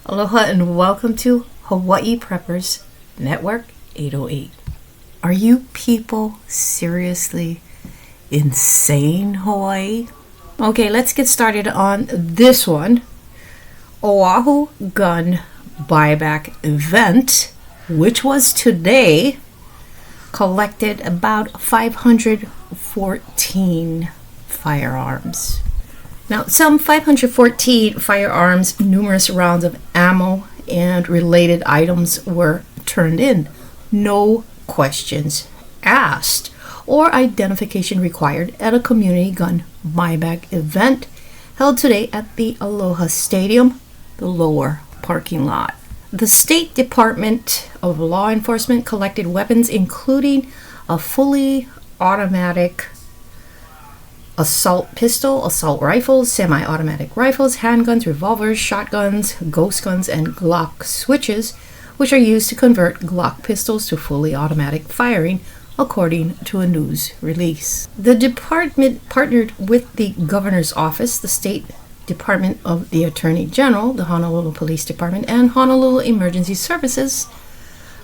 Aloha and welcome to Hawaii Preppers Network 808. Are you people seriously insane, Hawaii? Okay, let's get started on this one. Oahu gun buyback event, which was today, collected about 514 firearms. Now, some 514 firearms, numerous rounds of ammo, and related items were turned in. No questions asked or identification required at a community gun buyback event held today at the Aloha Stadium, the lower parking lot. The State Department of Law Enforcement collected weapons including a fully automatic assault pistol, assault rifles, semi-automatic rifles, handguns, revolvers, shotguns, ghost guns, and Glock switches, which are used to convert Glock pistols to fully automatic firing, according to a news release. The department partnered with the governor's office, the State Department of the Attorney General, the Honolulu Police Department, and Honolulu Emergency Services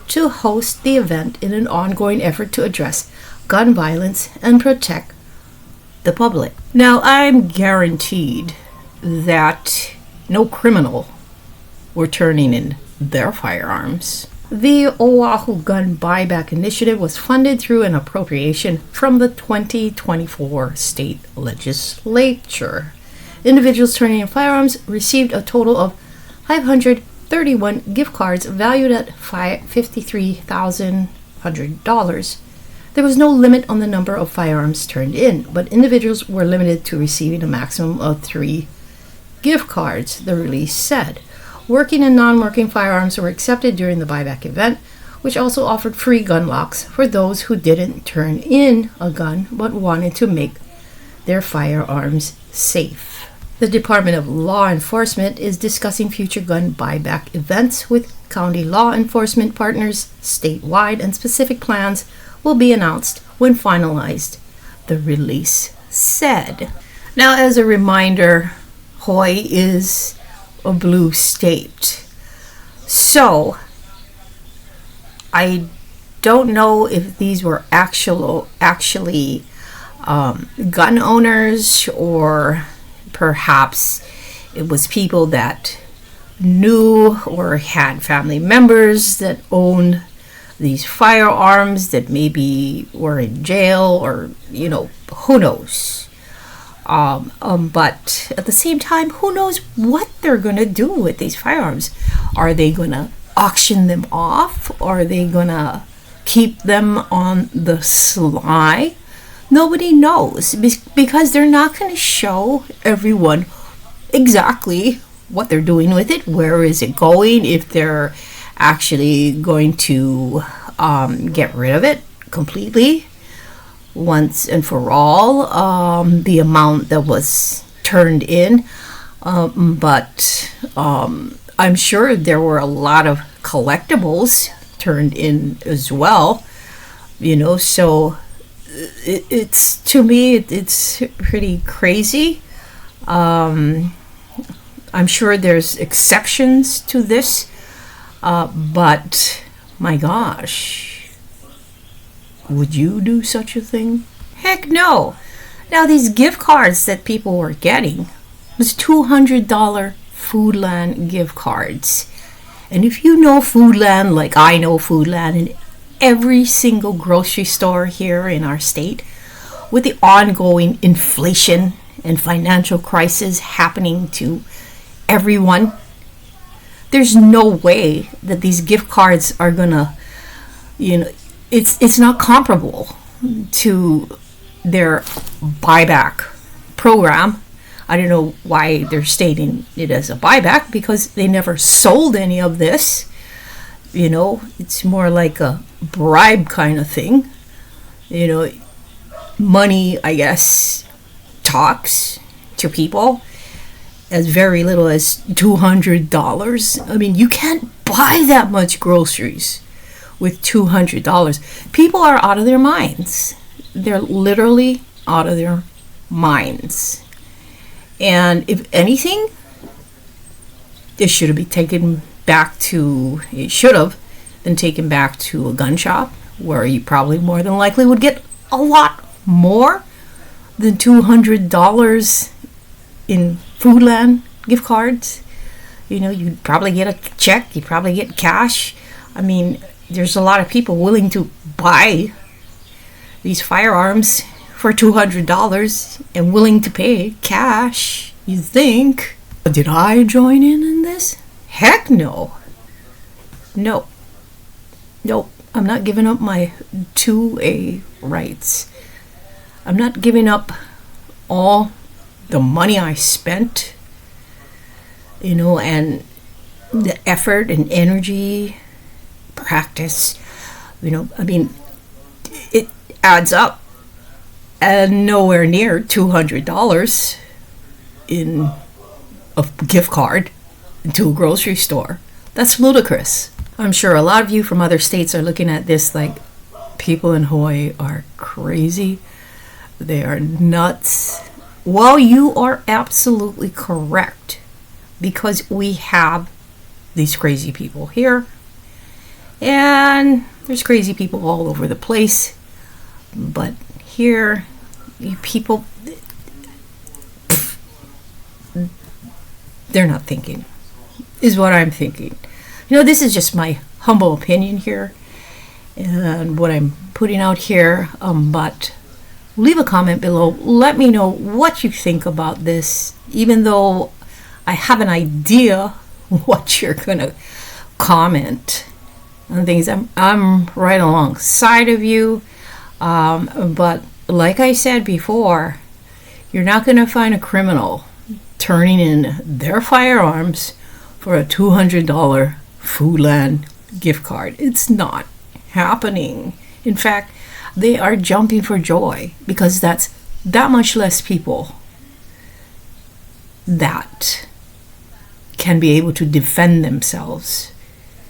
to host the event in an ongoing effort to address gun violence and protect the public. Now, I'm guaranteed that no criminal were turning in their firearms. The Oahu Gun Buyback Initiative was funded through an appropriation from the 2024 state legislature. Individuals turning in firearms received a total of 531 gift cards valued at $53,100. There was no limit on the number of firearms turned in, but individuals were limited to receiving a maximum of 3 gift cards, the release said. Working and non-working firearms were accepted during the buyback event, which also offered free gun locks for those who didn't turn in a gun but wanted to make their firearms safe. The Department of Law Enforcement is discussing future gun buyback events with county law enforcement partners statewide, and specific plans will be announced when finalized, the release said. Now, as a reminder, Hawaii is a blue state. So, I don't know if these were actually gun owners, or perhaps it was people that knew or had family members that owned these firearms that maybe were in jail, or who knows. But at the same time, who knows what they're gonna do with these firearms? Are they gonna auction them off? Are they gonna keep them on the sly? Nobody knows, because they're not gonna show everyone exactly what they're doing with it. Where is it going? If they're actually going to get rid of it completely once and for all, the amount that was turned in, but I'm sure there were a lot of collectibles turned in as well, so it's, to me, it's pretty crazy. I'm sure there's exceptions to this, but my gosh, would you do such a thing? Heck no. Now, these gift cards that people were getting was $200 Foodland gift cards. And if you know Foodland like I know Foodland, in every single grocery store here in our state, with the ongoing inflation and financial crisis happening to everyone, there's no way that these gift cards are gonna, it's not comparable to their buyback program. I don't know why they're stating it as a buyback, because they never sold any of this. It's more like a bribe kind of thing. Money, I guess, talks to people. As very little as $200. I mean, you can't buy that much groceries with $200. People are out of their minds. They're literally out of their minds. And if anything, It should have been taken back to, it should have been taken back to a gun shop where you probably more than likely would get a lot more than $200 in Foodland gift cards. You know, you'd probably get a check, you'd probably get cash. I mean, there's a lot of people willing to buy these firearms for $200 and willing to pay cash, you think. Did I join in this? Heck no. No. Nope. I'm not giving up my 2A rights. I'm not giving up all the money I spent, you know, and the effort and energy, practice, you know, I mean, it adds up. And nowhere near $200 in a gift card to a grocery store. That's ludicrous. I'm sure a lot of you from other states are looking at this like people in Hawaii are crazy. They are nuts. Well, you are absolutely correct, because we have these crazy people here, and there's crazy people all over the place. But here, you people, they're not thinking, is what I'm thinking. You know, this is just my humble opinion here and what I'm putting out here, but leave a comment below. Let me know what you think about this, even though I have an idea what you're gonna comment on things. I'm right alongside of you, but like I said before, you're not gonna find a criminal turning in their firearms for a $200 Foodland gift card. It's not happening. In fact, they are jumping for joy because that's that much less people that can be able to defend themselves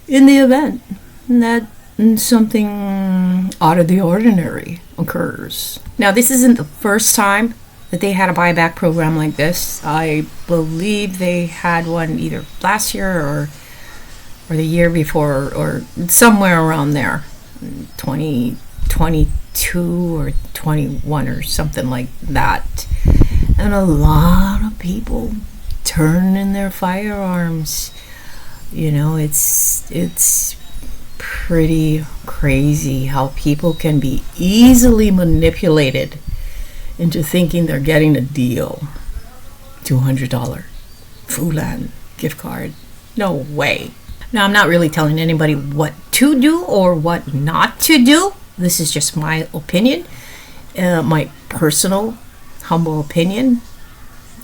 in the event that something out of the ordinary occurs. Now, this isn't the first time that they had a buyback program like this. I believe they had one either last year or the year before, or somewhere around there, 2022 or 21 or something like that. And a lot of people turn in their firearms. You know, it's pretty crazy how people can be easily manipulated into thinking they're getting a deal. $200 Foodland gift card. No way. Now, I'm not really telling anybody what to do or what not to do. This is just my opinion, my personal, humble opinion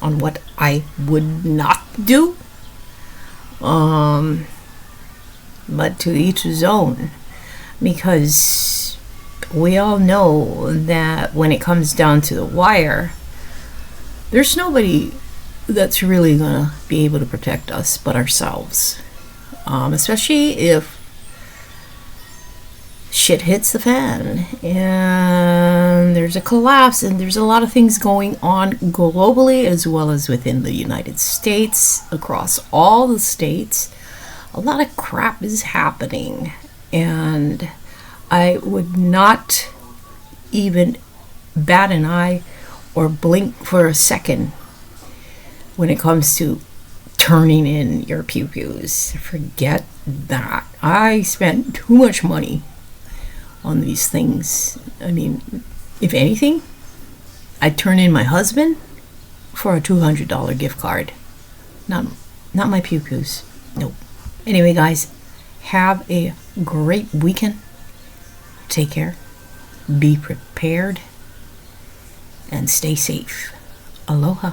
on what I would not do. But to each his own, because we all know that when it comes down to the wire, there's nobody that's really gonna be able to protect us but ourselves. Especially if shit hits the fan and there's a collapse and there's a lot of things going on globally as well as within the United States, across all the states. A lot of crap is happening, and I would not even bat an eye or blink for a second when it comes to turning in your pew-pews. Forget that. I spent too much money on these things. I mean, if anything, I'd turn in my husband for a $200 gift card. Not my pew-pews. Nope. Anyway, guys, have a great weekend. Take care. Be prepared. And stay safe. Aloha.